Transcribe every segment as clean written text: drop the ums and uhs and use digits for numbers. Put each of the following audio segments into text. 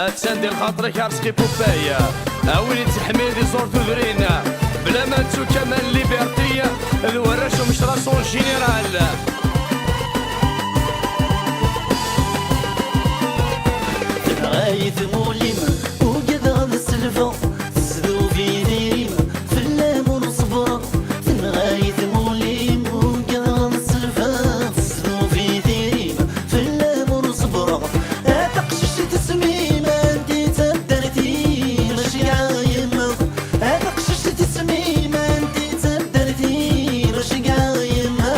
تساندي لخاطرك عرسكي بوبايا ويلي تحميدي زور تدرينا بلا ما نسو كمان ليبرتية الوراش ومش راسون جينيرال غاية مولم وقد غد السلفة تسدو في ديريم في اللام ونصبر غاية مولم وقد غد السلفة تسدو في ديريم في اللام ونصبر تقشش تسمي ما انتي تدرتي ماشي عايمة تقشش تسمي ما انتي تدرتي ماشي عايمة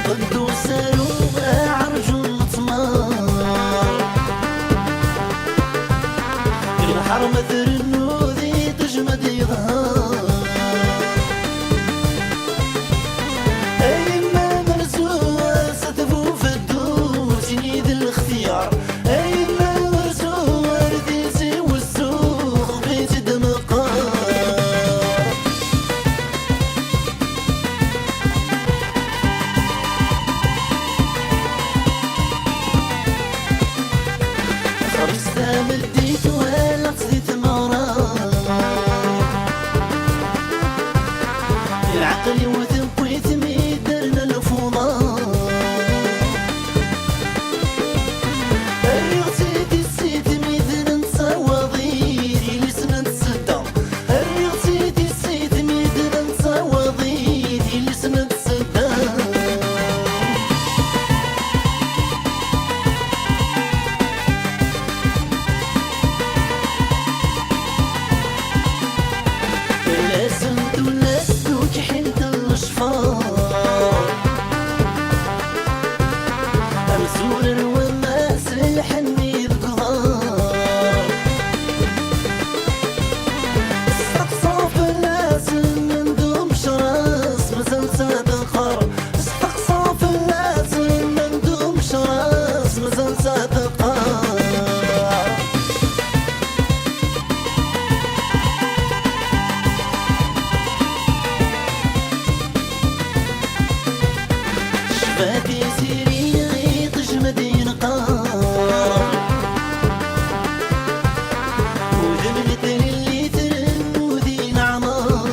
قدوس روح عرج المطمار البحر مثل النوذي تجمد يظهر أيما مرزوع ستفو في الدور سيد الاختيار أيما مرزوع رديسي والسوق بيت دمقار خرجتها مديت ولا قصديت مرار العقل وثبيت ميدرنا الفضار الرغتي السيت ميدن نتصاوضير لسنا نتصدى الرغتي السيت ميدن نتصاوضير لسنا نتصدى لسنتو كحلت الاشفار امسور الوماس الحني القضار استقصى في الناس من دومش راس مازال صادقار استقصى في الناس من دومش راس مازال صادقار شفاتي سيري غيط جمدي نقار وذملت اللي ترنودي نعمار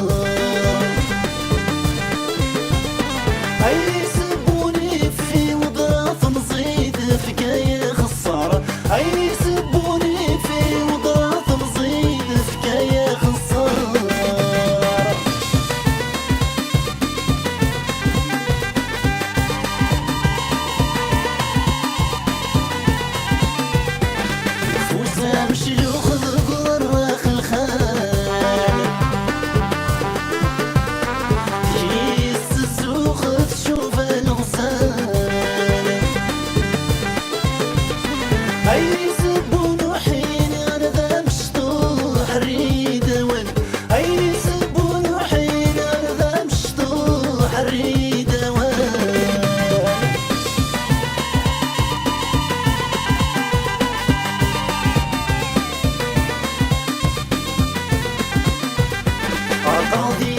أي يسبوني في وضراف نصيد فكاية خسارة أي يسبوني في وضراف نصيد فكاية خسارة مشلوخ ذكر راخ الخال تجيس السوق تشوف الغسال أي يسبون حين أنا ذا مشطوح الريد وين أي يسبون حين أنا ذا مشطوح الريد وين قاضي